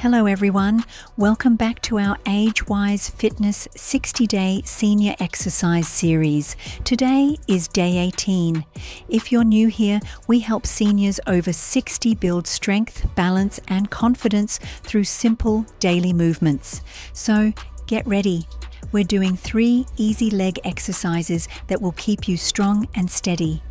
Hello everyone, welcome back to our Age-Wise Fitness 60-Day Senior Exercise Series. Today is Day 18. If you're new here, we help seniors over 60 build strength, balance and confidence through simple daily movements. So get ready. We're doing 3 easy leg exercises that will keep you strong and steady.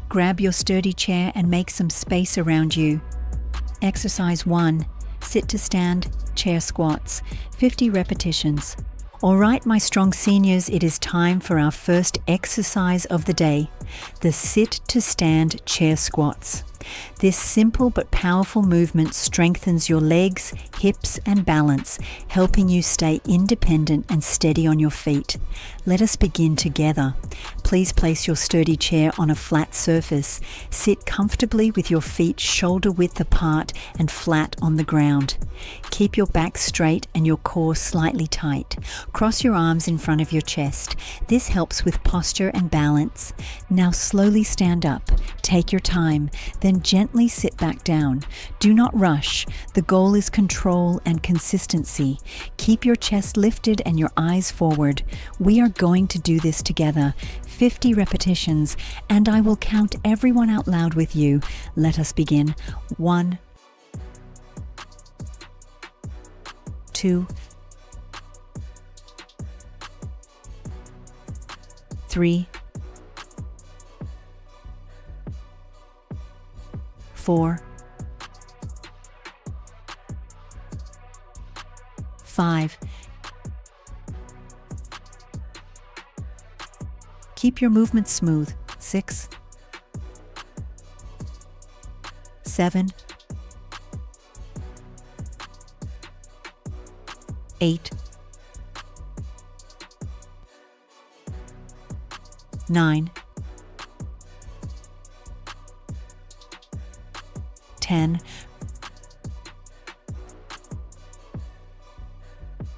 Grab your sturdy chair and make some space around you. Exercise 1. Sit to stand, chair squats, 50 repetitions. All right, my strong seniors, it is time for our first exercise of the day, the sit to stand chair squats. This simple but powerful movement strengthens your legs, hips and balance, helping you stay independent and steady on your feet. Let us begin together. Please place your sturdy chair on a flat surface. Sit comfortably with your feet shoulder width apart and flat on the ground. Keep your back straight and your core slightly tight. Cross your arms in front of your chest. This helps with posture and balance. Now slowly stand up. Take your time, then gently sit back down. Do not rush. The goal is control and consistency. Keep your chest lifted and your eyes forward. We are going to do this together. 50 repetitions, and I will count everyone out loud with you. Let us begin. 1, 2, 3, 4, 5. Keep your movements smooth. 6, 7, 8, 9, 10.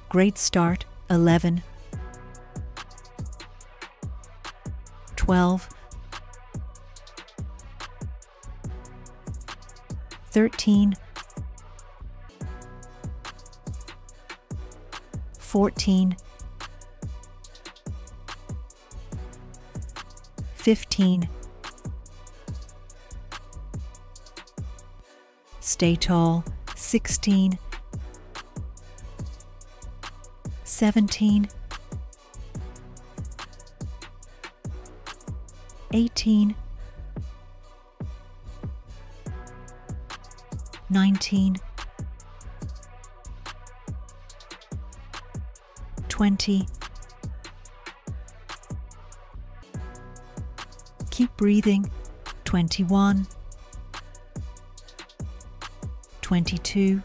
Great start. 11, 12, 13, 14, 15. Stay tall. 16, 17, 18, 19, 20. Keep breathing. 21, 22,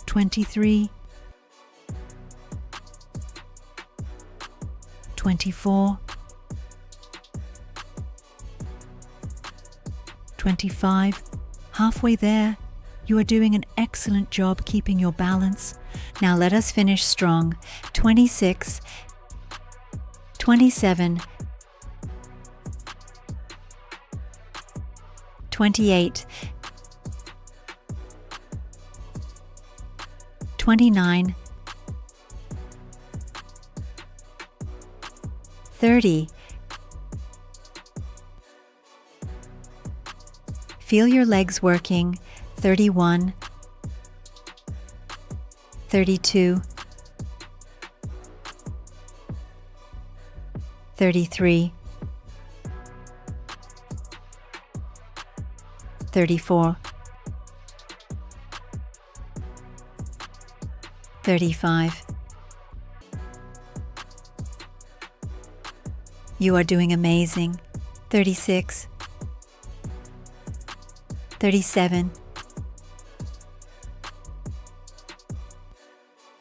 23, 24, 25. Halfway there. You are doing an excellent job keeping your balance. Now let us finish strong. 26, 27, 28, 29, 30. Feel your legs working. 31, 32, 33, 34, 35. You are doing amazing. 36, 37,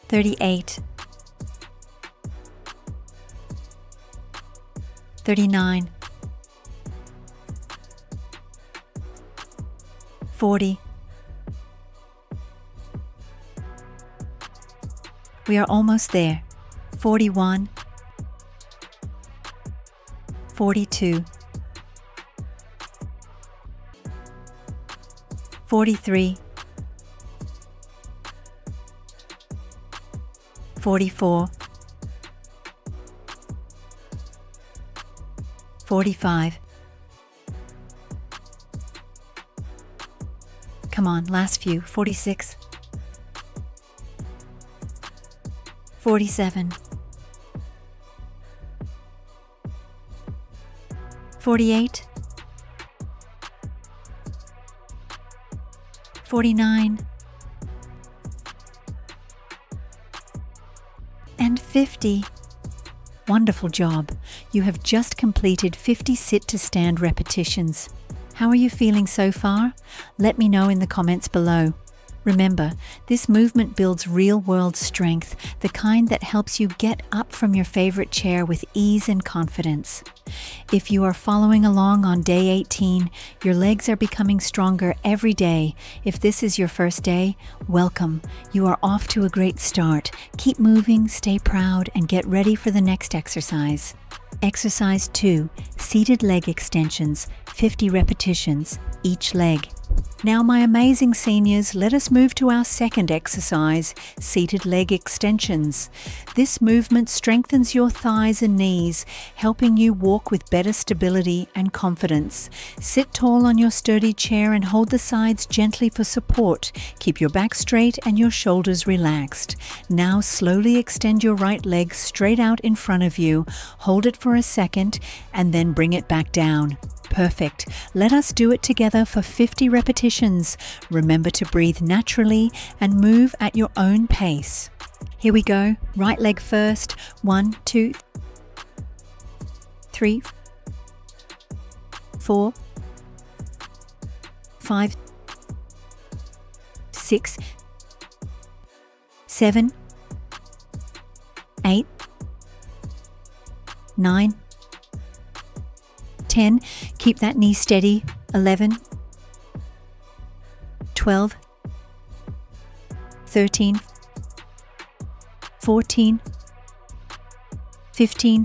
38, 39, 40. We are almost there. 41, 42, 43, 44, 45. Come on, last few. 46, 47, 48, 49, and 50. Wonderful job. You have just completed 50 sit-to-stand repetitions. How are you feeling so far? Let me know in the comments below. Remember, this movement builds real-world strength, the kind that helps you get up from your favorite chair with ease and confidence. If you are following along on day 18, your legs are becoming stronger every day. If this is your first day, welcome. You are off to a great start. Keep moving, stay proud, and get ready for the next exercise. Exercise 2, seated leg extensions, 50 repetitions, each leg. Now, my amazing seniors, let us move to our second exercise, seated leg extensions. This movement strengthens your thighs and knees, helping you walk with better stability and confidence. Sit tall on your sturdy chair and hold the sides gently for support. Keep your back straight and your shoulders relaxed. Now, slowly extend your right leg straight out in front of you. Hold it for a second and then bring it back down. Perfect. Let us do it together for 50 repetitions. Remember to breathe naturally and move at your own pace. Here we go. Right leg first. 1, 2, 3, 4, 5, 6, 7, 8, 9, 10. Keep that knee steady. 11, 12, 13, 14, 15,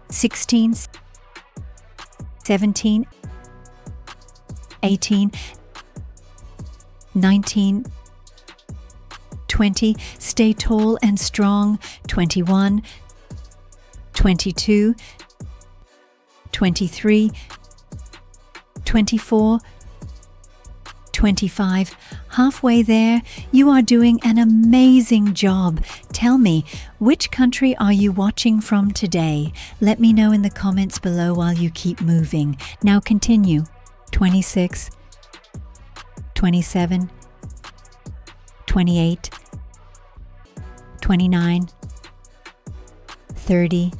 16, 17, 18, 19, 20. Stay tall and strong. 21, 22, 23, 24, 25. Halfway there, you are doing an amazing job. Tell me, which country are you watching from today? Let me know in the comments below while you keep moving. Now continue. 26, 27, 28, 29, 30,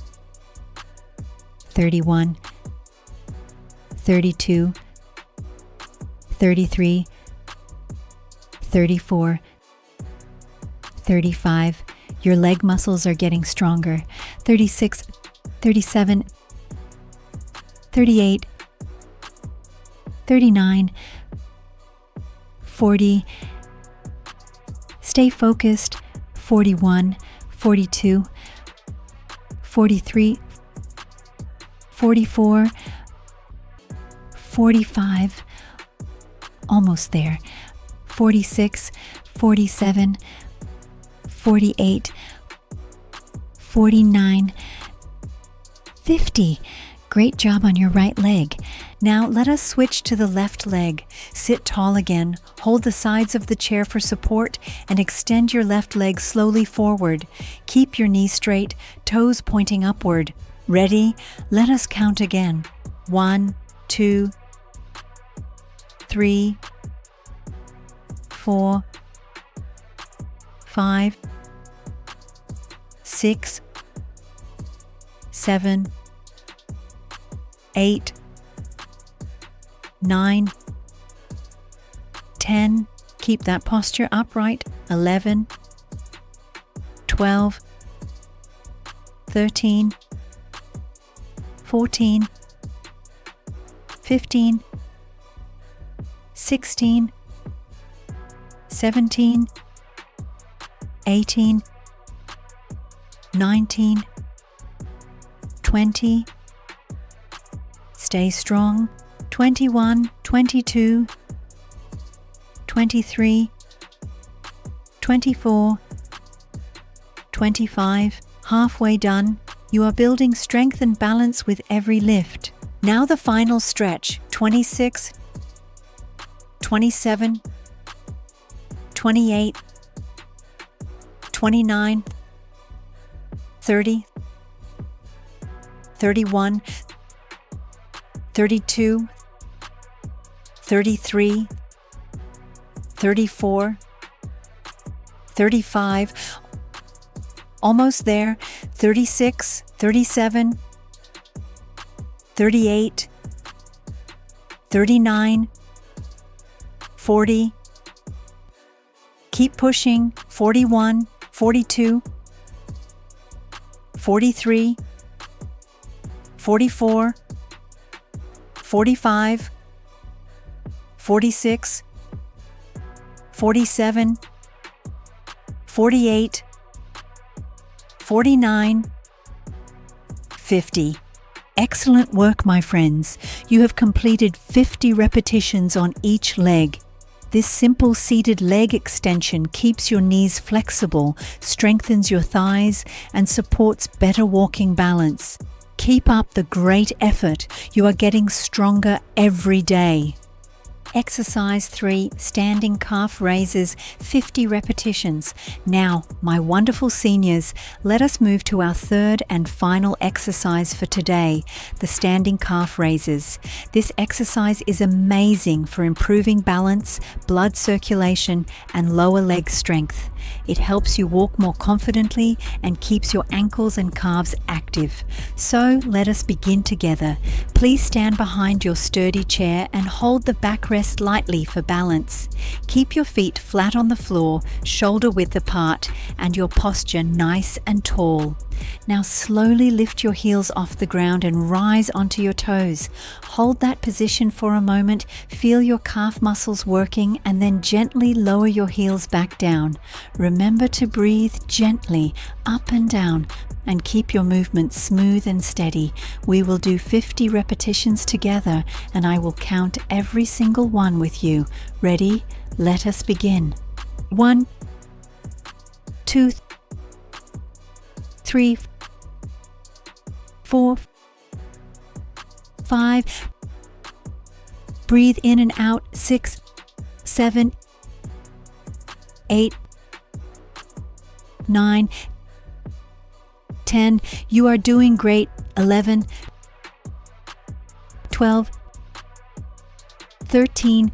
31, 32, 33, 34, 35. Your leg muscles are getting stronger. 36, 37, 38, 39, 40. Stay focused. 41, 42, 43, 44, 45, almost there. 46, 47, 48, 49, 50. Great job on your right leg. Now let us switch to the left leg. Sit tall again, hold the sides of the chair for support, and extend your left leg slowly forward. Keep your knee straight, toes pointing upward. Ready? Let us count again. 1, 2, 3, 4, 5, 6, 7, 8, 9, 10. Keep that posture upright. 11, 12, 13, 14, 15, 16, 17, 18, 19, 20. Stay strong. 21, 22, 23, 24, 25. Halfway done. You are building strength and balance with every lift. Now the final stretch. 26, 27, 28, 29, 30, 31, 32, 33, 34, 35, almost there, 36, 37, 38, 39, 40, keep pushing, 41, 42, 43, 44, 45, 46, 47, 48, 49, 50. Excellent work, my friends. You have completed 50 repetitions on each leg. This simple seated leg extension keeps your knees flexible, strengthens your thighs, and supports better walking balance. Keep up the great effort. You are getting stronger every day. Exercise 3, standing calf raises, 50 repetitions. Now, my wonderful seniors, let us move to our third and final exercise for today, the standing calf raises. This exercise is amazing for improving balance, blood circulation, and lower leg strength. It helps you walk more confidently and keeps your ankles and calves active. So let us begin together. Please stand behind your sturdy chair and hold the backrest lightly for balance. Keep your feet flat on the floor, shoulder width apart, and your posture nice and tall. Now slowly lift your heels off the ground and rise onto your toes. Hold that position for a moment, feel your calf muscles working, and then gently lower your heels back down. Remember to breathe gently up and down and keep your movement smooth and steady. We will do 50 repetitions together and I will count every single one with you. Ready? Let us begin. 1, 2, 3, 4, 5. Breathe in and out. 6, 7, 8, 9, 10. You are doing great. 11, 12, 13,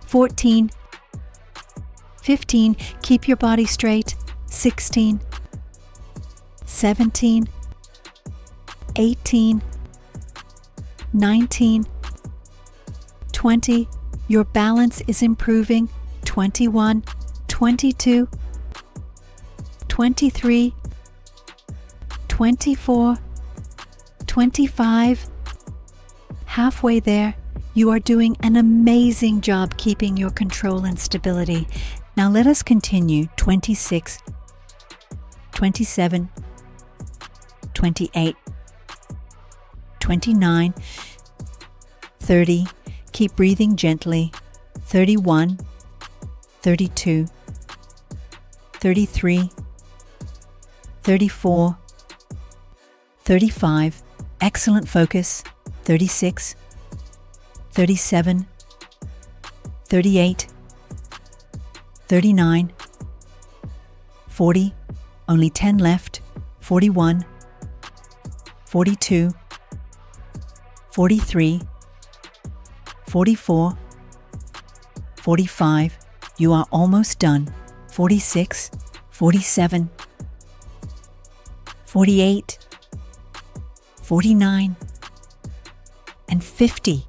14, 15. Keep your body straight. 16, 17, 18, 19, 20. Your balance is improving. 21, 22, 23, 24, 25. Halfway there. You are doing an amazing job keeping your control and stability. Now let us continue. 26, 27, 28, 29, 30. Keep breathing gently. 31, 32, 33, 34, 35. Excellent focus. 36, 37, 38, 39, 40. Only 10 left. 41, 42, 43, 44, 45. You are almost done. 46, 47, 48, 49, and 50.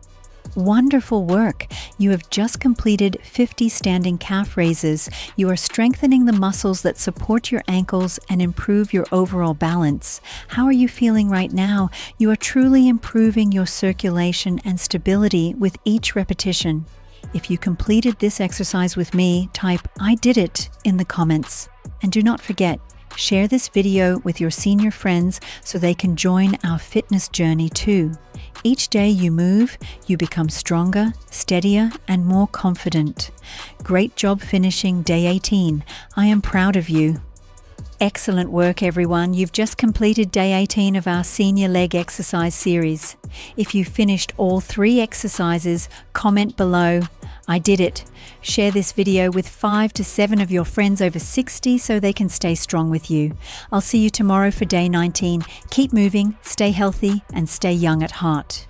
Wonderful work! You have just completed 50 standing calf raises. You are strengthening the muscles that support your ankles and improve your overall balance. How are you feeling right now? You are truly improving your circulation and stability with each repetition. If you completed this exercise with me, type "I did it" in the comments. And do not forget, Share this video with your senior friends so they can join our fitness journey too. Each day you move, you become stronger, steadier, and more confident. Great job finishing day 18. I am proud of you. Excellent work, everyone. You've just completed day 18 of our senior leg exercise series. If you finished all 3 exercises, comment below, "I did it." Share this video with 5 to 7 of your friends over 60 so they can stay strong with you. I'll see you tomorrow for day 19. Keep moving, stay healthy, and stay young at heart.